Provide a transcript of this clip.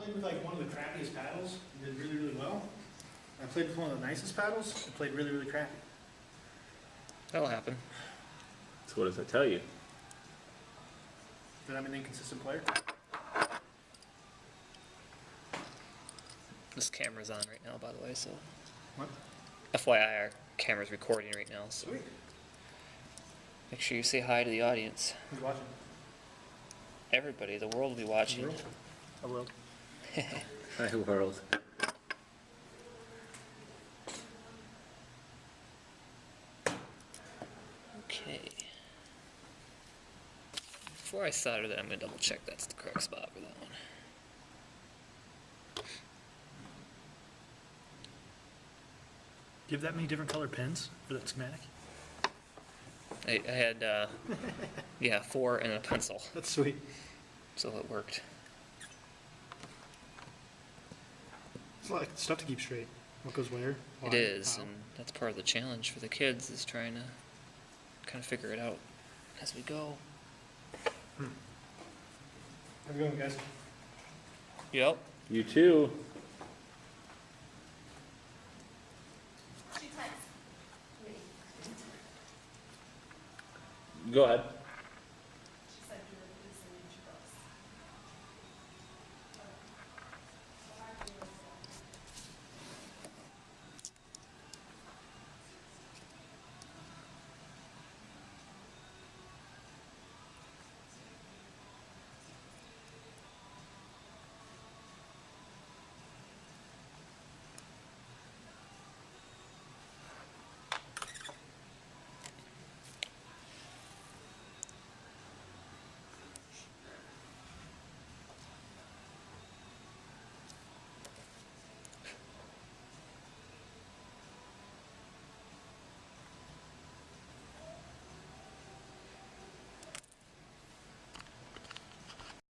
played with like one of the crappiest paddles, and did really, really well. I played with one of the nicest paddles, and played really, really crappy. That'll happen. So what does that tell you? That I'm an inconsistent player. This camera's on right now, by the way, so What? FYI, our camera's recording right now, so Sweet. make sure you say hi to the audience. Who's watching? Everybody, the world will be watching. World? I will. Hi, world. Okay. Before I solder that, I'm going to double check that's the correct spot for that one. Do you have that many different colored pens for that schematic? I had, yeah, 4 and a pencil, That's sweet. so it worked. It's a lot of stuff to keep straight. What goes where? Why, It is, how. and that's part of the challenge for the kids, is trying to kind of figure it out as we go. Have a good one, guys. Yep. You too. Go ahead.